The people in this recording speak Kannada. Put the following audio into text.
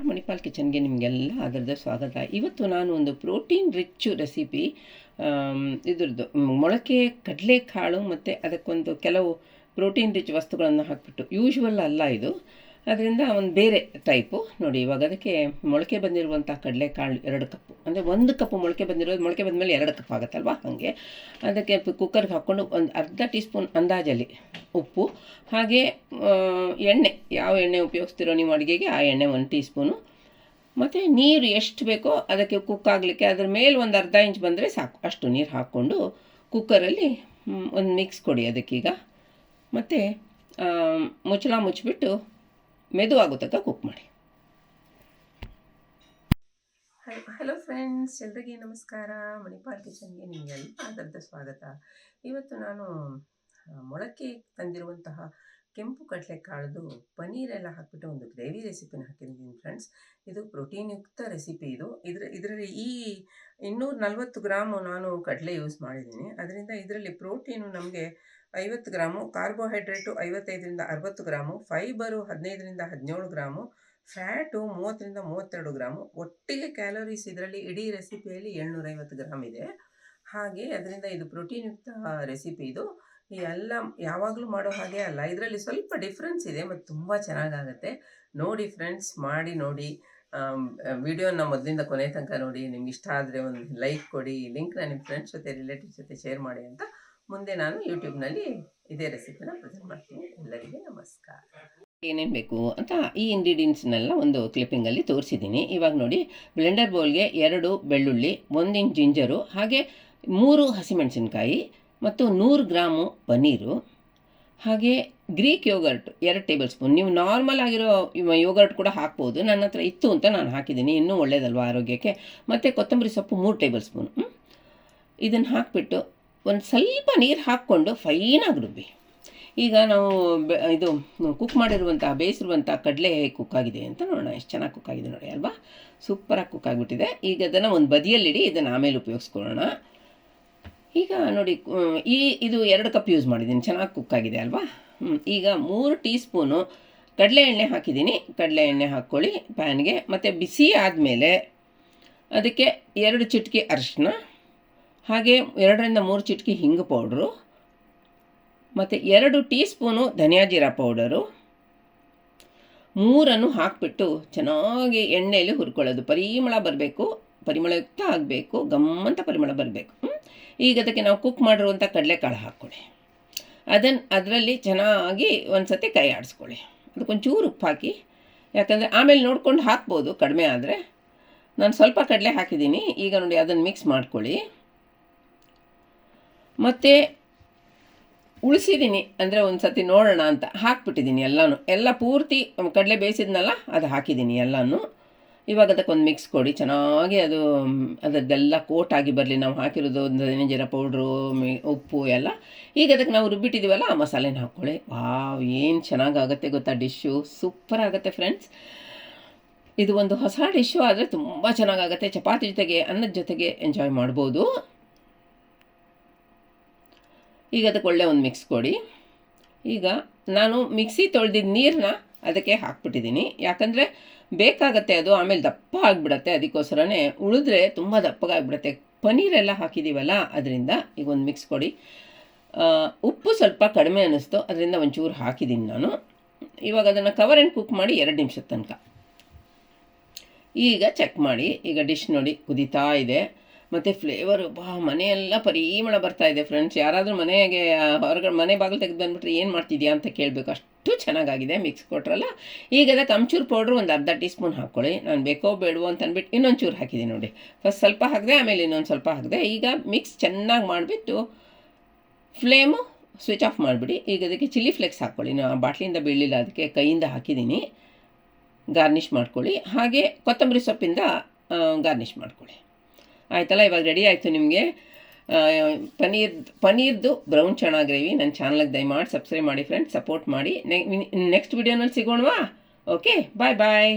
ಮಣಿಪಾಲ್ ಕಿಚನ್ಗೆ ನಿಮಗೆಲ್ಲ ಅದರದ್ದು ಸ್ವಾಗತ. ಇವತ್ತು ನಾನು ಒಂದು ಪ್ರೋಟೀನ್ ರಿಚ್ ರೆಸಿಪಿ, ಇದ್ರದ್ದು ಮೊಳಕೆ ಕಡಲೆಕಾಳು ಮತ್ತು ಅದಕ್ಕೊಂದು ಕೆಲವು ಪ್ರೋಟೀನ್ ರಿಚ್ ವಸ್ತುಗಳನ್ನು ಹಾಕಿಬಿಟ್ಟು, ಯೂಶ್ವಲ್ ಅಲ್ಲ ಇದು, ಅದರಿಂದ ಒಂದು ಬೇರೆ ಟೈಪು ನೋಡಿ. ಇವಾಗ ಅದಕ್ಕೆ ಮೊಳಕೆ ಬಂದಿರುವಂಥ ಕಡಲೆಕಾಳು 2 ಕಪ್ಪು, ಅಂದರೆ 1 ಕಪ್ಪು ಮೊಳಕೆ ಬಂದಿರೋದು, ಮೊಳಕೆ ಬಂದಮೇಲೆ 2 ಕಪ್ ಆಗುತ್ತಲ್ವ, ಹಾಗೆ ಅದಕ್ಕೆ ಕುಕ್ಕರ್ಗೆ ಹಾಕ್ಕೊಂಡು ಒಂದು ಅರ್ಧ ಟೀ ಸ್ಪೂನ್ ಅಂದಾಜಲ್ಲಿ ಉಪ್ಪು, ಹಾಗೆ ಎಣ್ಣೆ, ಯಾವ ಎಣ್ಣೆ ಉಪಯೋಗಿಸ್ತಿರೋ ನೀವು ಅಡುಗೆಗೆ ಆ ಎಣ್ಣೆ 1 ಟೀ ಸ್ಪೂನು, ಮತ್ತು ನೀರು ಎಷ್ಟು ಬೇಕೋ ಅದಕ್ಕೆ ಕುಕ್ ಆಗಲಿಕ್ಕೆ ಅದ್ರ ಮೇಲೆ ಒಂದು ಅರ್ಧ ಇಂಚ್ ಬಂದರೆ ಸಾಕು, ಅಷ್ಟು ನೀರು ಹಾಕ್ಕೊಂಡು ಕುಕ್ಕರಲ್ಲಿ ಒಂದು ಮಿಕ್ಸ್ ಕೊಡಿ ಅದಕ್ಕೀಗ. ಮತ್ತು ಮುಚ್ಚಳ ಮುಚ್ಚಿಬಿಟ್ಟು ಮೆದುವಾಗೋ ತನಕ ಕುಕ್ ಮಾಡಿ. ಹಲೋ ಫ್ರೆಂಡ್ಸ್, ಎಲ್ರಿಗೆ ನಮಸ್ಕಾರ. ಮಣಿಪಾಲ್ ಕಿಚನ್ಗೆ ನಿಮಗೆಲ್ಲ ಅದರದ್ದು ಸ್ವಾಗತ. ಇವತ್ತು ನಾನು ಮೊಳಕೆ ತಂದಿರುವಂತಹ ಕೆಂಪು ಕಡಲೆಕಾಳದು ಪನ್ನೀರೆಲ್ಲ ಹಾಕಿಬಿಟ್ಟು ಒಂದು ಗ್ರೇವಿ ರೆಸಿಪಿನ ಹಾಕಿದ್ದೀನಿ ಫ್ರೆಂಡ್ಸ್. ಇದು ಪ್ರೋಟೀನ್ ಯುಕ್ತ ರೆಸಿಪಿ. ಇದರಲ್ಲಿ ಈ 240 ಗ್ರಾಮು ನಾನು ಕಡಲೆ ಯೂಸ್ ಮಾಡಿದ್ದೀನಿ. ಅದರಿಂದ ಇದರಲ್ಲಿ ಪ್ರೋಟೀನು ನಮಗೆ 50 ಗ್ರಾಮು, ಕಾರ್ಬೋಹೈಡ್ರೇಟು 55ರಿಂದ 60 ಗ್ರಾಮು, ಫೈಬರು 15ರಿಂದ 17 ಗ್ರಾಮು, ಫ್ಯಾಟು 30ರಿಂದ 32 ಗ್ರಾಮು, ಒಟ್ಟಿಗೆ ಕ್ಯಾಲೋರೀಸ್ ಇದರಲ್ಲಿ ಇಡೀ ರೆಸಿಪಿಯಲ್ಲಿ 750 ಗ್ರಾಮ್ ಇದೆ. ಹಾಗೆ ಅದರಿಂದ ಇದು ಪ್ರೋಟೀನ್ ಯುಕ್ತ ರೆಸಿಪಿ. ಇದು ಎಲ್ಲ ಯಾವಾಗಲೂ ಮಾಡೋ ಹಾಗೆ ಅಲ್ಲ, ಇದರಲ್ಲಿ ಸ್ವಲ್ಪ ಡಿಫ್ರೆನ್ಸ್ ಇದೆ ಮತ್ತು ತುಂಬ ಚೆನ್ನಾಗಾಗುತ್ತೆ. ನೋಡಿ ಫ್ರೆಂಡ್ಸ್, ಮಾಡಿ ನೋಡಿ. ವಿಡಿಯೋನ ಮೊದಲಿಂದ ಕೊನೆ ತನಕ ನೋಡಿ. ನಿಮ್ಗೆ ಇಷ್ಟ ಆದರೆ ಒಂದು ಲೈಕ್ ಕೊಡಿ, ಲಿಂಕ್ನ ನಿಮ್ಮ ಫ್ರೆಂಡ್ಸ್ ಜೊತೆ ರಿಲೇಟಿವ್ಸ್ ಜೊತೆ ಶೇರ್ ಮಾಡಿ ಅಂತ ಮುಂದೆ ನಾನು ಯೂಟ್ಯೂಬ್ನಲ್ಲಿ ಇದೇ ರೆಸಿಪಿನ ಪ್ರೆಸೆಂಟ್ ಮಾಡ್ತೀನಿ. ಎಲ್ಲರಿಗೆ ನಮಸ್ಕಾರ. ಏನೇನು ಬೇಕು ಅಂತ ಈ ಇಂಗ್ರೀಡಿಯೆಂಟ್ಸ್ನೆಲ್ಲ ಒಂದು ಕ್ಲಿಪ್ಪಿಂಗಲ್ಲಿ ತೋರಿಸಿದ್ದೀನಿ. ಇವಾಗ ನೋಡಿ, ಬ್ಲೆಂಡರ್ ಬೌಲ್ಗೆ 2 ಬೆಳ್ಳುಳ್ಳಿ, 1 ಇಂಚ್ ಜಿಂಜರು, ಹಾಗೆ 3 ಹಸಿಮೆಣಸಿನ್ಕಾಯಿ ಮತ್ತು 100 ಗ್ರಾಮು ಪನ್ನೀರು, ಹಾಗೆ ಗ್ರೀಕ್ ಯೋಗರ್ಟ್ 2 ಟೇಬಲ್ ಸ್ಪೂನ್. ನೀವು ನಾರ್ಮಲ್ ಆಗಿರೋ ಯೋಗರ್ಟ್ ಕೂಡ ಹಾಕ್ಬೋದು, ನನ್ನ ಹತ್ರ ಇತ್ತು ಅಂತ ನಾನು ಹಾಕಿದ್ದೀನಿ, ಇನ್ನೂ ಒಳ್ಳೆಯದಲ್ವ ಆರೋಗ್ಯಕ್ಕೆ. ಮತ್ತು ಕೊತ್ತಂಬರಿ ಸೊಪ್ಪು 3 ಟೇಬಲ್ ಸ್ಪೂನ್. ಇದನ್ನು ಹಾಕಿಬಿಟ್ಟು ಒಂದು ಸ್ವಲ್ಪ ನೀರು ಹಾಕ್ಕೊಂಡು ಫೈನಾಗಿ ರುಬ್ಬಿ. ಈಗ ನಾವು ಇದು ಕುಕ್ ಮಾಡಿರುವಂಥ, ಬೇಯಿಸಿರುವಂಥ ಕಡಲೆ ಕುಕ್ ಆಗಿದೆ ಅಂತ ನೋಡೋಣ. ಎಷ್ಟು ಚೆನ್ನಾಗಿ ಕುಕ್ ಆಗಿದೆ ನೋಡಿ ಅಲ್ವಾ, ಸೂಪರಾಗಿ ಕುಕ್ ಆಗಿಬಿಟ್ಟಿದೆ. ಈಗ ಅದನ್ನು ಒಂದು ಬದಿಯಲ್ಲಿಡಿ, ಇದನ್ನು ಆಮೇಲೆ ಉಪಯೋಗಿಸ್ಕೊಳ್ಳೋಣ. ಈಗ ನೋಡಿ, ಇದು 2 ಕಪ್ ಯೂಸ್ ಮಾಡಿದ್ದೀನಿ, ಚೆನ್ನಾಗಿ ಕುಕ್ ಆಗಿದೆ ಅಲ್ವಾ. ಈಗ 3 ಟೀ ಸ್ಪೂನು ಕಡಲೆ ಎಣ್ಣೆ ಹಾಕಿದ್ದೀನಿ. ಕಡಲೆ ಎಣ್ಣೆ ಹಾಕ್ಕೊಳ್ಳಿ ಪ್ಯಾನ್ಗೆ. ಮತ್ತು ಬಿಸಿ ಆದಮೇಲೆ ಅದಕ್ಕೆ 2 ಚಿಟಿಕೆ ಅರಿಶಿನ, ಹಾಗೆ 2ರಿಂದ 3 ಚಿಟಿಕೆ ಹಿಂಗು ಪೌಡ್ರು, ಮತ್ತು 2 ಟೀ ಸ್ಪೂನು ಧನಿಯಾ ಜೀರಾ ಪೌಡರು, 3 ಹಾಕಿಬಿಟ್ಟು ಚೆನ್ನಾಗಿ ಎಣ್ಣೆಯಲ್ಲಿ ಹುರ್ಕೊಳ್ಳೋದು. ಪರಿಮಳ ಬರಬೇಕು, ಪರಿಮಳಯುಕ್ತ ಆಗಬೇಕು, ಗಮ್ಮಂತ ಪರಿಮಳ ಬರಬೇಕು. ಈಗ ಅದಕ್ಕೆ ನಾವು ಕುಕ್ ಮಾಡಿರುವಂಥ ಕಡಲೆಕಾಳು ಹಾಕ್ಕೊಳ್ಳಿ. ಅದರಲ್ಲಿ ಚೆನ್ನಾಗಿ ಒಂದು ಸತಿ ಕೈ ಆಡಿಸ್ಕೊಳ್ಳಿ. ಅದಕ್ಕೊಂಚೂರು ಉಪ್ಪು ಹಾಕಿ, ಯಾಕಂದರೆ ಆಮೇಲೆ ನೋಡ್ಕೊಂಡು ಹಾಕ್ಬೋದು ಕಡಿಮೆ ಆದರೆ. ನಾನು ಸ್ವಲ್ಪ ಕಡಲೆ ಹಾಕಿದ್ದೀನಿ. ಈಗ ನೋಡಿ, ಅದನ್ನು ಮಿಕ್ಸ್ ಮಾಡ್ಕೊಳ್ಳಿ. ಮತ್ತು ಉಳಿಸಿದ್ದೀನಿ, ಅಂದರೆ ಒಂದು ಸತಿ ನೋಡೋಣ ಅಂತ ಹಾಕ್ಬಿಟ್ಟಿದ್ದೀನಿ ಎಲ್ಲ ಪೂರ್ತಿ ಕಡಲೆ ಬೇಯಿಸಿದ್ನಲ್ಲ ಅದು ಹಾಕಿದ್ದೀನಿ ಎಲ್ಲನೂ. ಇವಾಗ ಅದಕ್ಕೊಂದು ಮಿಕ್ಸ್ ಕೊಡಿ, ಚೆನ್ನಾಗಿ ಅದರದ್ದೆಲ್ಲ ಕೋಟಾಗಿ ಬರಲಿ. ನಾವು ಹಾಕಿರೋದು ಧನಿಯಾ ಜೀರಾ ಪೌಡ್ರು, ಉಪ್ಪು ಎಲ್ಲ. ಈಗ ಅದಕ್ಕೆ ನಾವು ರುಬ್ಬಿಟ್ಟಿದ್ದೀವಲ್ಲ ಆ ಮಸಾಲೆನ ಹಾಕ್ಕೊಳ್ಳಿ. ವಾವ್, ಏನು ಚೆನ್ನಾಗಾಗುತ್ತೆ ಗೊತ್ತಾ ಡಿಶ್ಶು, ಸೂಪರ್ ಆಗುತ್ತೆ ಫ್ರೆಂಡ್ಸ್. ಇದು ಒಂದು ಹೊಸ ಡಿಶ್ಶು ಆದರೆ ತುಂಬ ಚೆನ್ನಾಗಾಗುತ್ತೆ. ಚಪಾತಿ ಜೊತೆಗೆ, ಅನ್ನದ ಜೊತೆಗೆ ಎಂಜಾಯ್ ಮಾಡ್ಬೋದು. ಈಗ ಅದಕ್ಕೆ ಒಳ್ಳೆ ಒಂದು ಮಿಕ್ಸ್ ಕೊಡಿ. ಈಗ ನಾನು ಮಿಕ್ಸಿ ತೊಳೆದಿದ್ದ ನೀರನ್ನ ಅದಕ್ಕೆ ಹಾಕ್ಬಿಟ್ಟಿದ್ದೀನಿ, ಯಾಕಂದರೆ ಬೇಕಾಗತ್ತೆ ಅದು, ಆಮೇಲೆ ದಪ್ಪ ಆಗಿಬಿಡತ್ತೆ. ಅದಕ್ಕೋಸ್ಕರನೇ ಉಳಿದ್ರೆ ತುಂಬ ದಪ್ಪಗಾಗಿಬಿಡತ್ತೆ. ಪನ್ನೀರೆಲ್ಲ ಹಾಕಿದ್ದೀವಲ್ಲ ಅದರಿಂದ. ಈಗ ಒಂದು ಮಿಕ್ಸ್ ಕೊಡಿ. ಉಪ್ಪು ಸ್ವಲ್ಪ ಕಡಿಮೆ ಅನ್ನಿಸ್ತು, ಅದರಿಂದ ಒಂಚೂರು ಹಾಕಿದ್ದೀನಿ ನಾನು. ಇವಾಗ ಅದನ್ನು ಕವರ್ ಆ್ಯಂಡ್ ಕುಕ್ ಮಾಡಿ 2 ನಿಮಿಷದ ತನಕ. ಈಗ ಚೆಕ್ ಮಾಡಿ. ಈಗ ಡಿಶ್ ನೋಡಿ ಕುದೀತಾ ಇದೆ, ಮತ್ತು ಫ್ಲೇವರು ಮನೆಯೆಲ್ಲ ಪರಿಮಳ ಬರ್ತಾ ಇದೆ ಫ್ರೆಂಡ್ಸ್. ಯಾರಾದರೂ ಮನೆಗೆ ಹೊರಗಡೆ ಮನೆ ಬಾಗಿಲು ತೆಗೆದು ಬಂದುಬಿಟ್ರೆ ಏನು ಮಾಡ್ತಿದ್ಯಾ ಅಂತ ಕೇಳಬೇಕು, ಅಷ್ಟು ಚೆನ್ನಾಗಾಗಿದೆ. ಮಿಕ್ಸ್ ಕೊಟ್ರಲ್ಲ. ಈಗ ಅದಕ್ಕೆ ಅಮ್ಚೂರು ಪೌಡ್ರು ಒಂದು ಅರ್ಧ ಟೀ ಸ್ಪೂನ್ ಹಾಕ್ಕೊಳ್ಳಿ. ನಾನು ಬೇಕೋ ಬೇಡವೋ ಅಂತ ಅಂದ್ಬಿಟ್ಟು ಇನ್ನೊಂದು ಚೂರು ಹಾಕಿದ್ದೀನಿ ನೋಡಿ. ಫಸ್ಟ್ ಸ್ವಲ್ಪ ಹಾಕಿದೆ, ಆಮೇಲೆ ಇನ್ನೊಂದು ಸ್ವಲ್ಪ ಹಾಕಿದೆ. ಈಗ ಮಿಕ್ಸ್ ಚೆನ್ನಾಗಿ ಮಾಡಿಬಿಟ್ಟು ಫ್ಲೇಮು ಸ್ವಿಚ್ ಆಫ್ ಮಾಡಿಬಿಡಿ. ಈಗ ಅದಕ್ಕೆ ಚಿಲ್ಲಿ ಫ್ಲೇಕ್ಸ್ ಹಾಕ್ಕೊಳ್ಳಿ. ನಾನು ಬಾಟ್ಲಿಯಿಂದ ಬೀಳಲಿಲ್ಲ, ಅದಕ್ಕೆ ಕೈಯಿಂದ ಹಾಕಿದ್ದೀನಿ. ಗಾರ್ನಿಷ್ ಮಾಡ್ಕೊಳ್ಳಿ. ಹಾಗೆ ಕೊತ್ತಂಬರಿ ಸೊಪ್ಪಿಂದ ಗಾರ್ನಿಷ್ ಮಾಡ್ಕೊಳ್ಳಿ. ಆಯ್ತಲ್ಲ, ಇವಾಗ ರೆಡಿ ಆಯಿತು ನಿಮಗೆ ಪನ್ನೀರ್ದು ಬ್ರೌನ್ ಚನಾ ಗ್ರೇವಿ. ನನ್ನ ಚಾನಲ್ಗೆ ದಯಮಾಡಿ ಸಬ್ಸ್ಕ್ರೈಬ್ ಮಾಡಿ ಫ್ರೆಂಡ್ಸ್, ಸಪೋರ್ಟ್ ಮಾಡಿ. ನೆಕ್ಸ್ಟ್ ವಿಡಿಯೋನಲ್ಲಿ ಸಿಗೋಣವಾ? ಓಕೆ, ಬಾಯ್ ಬಾಯ್.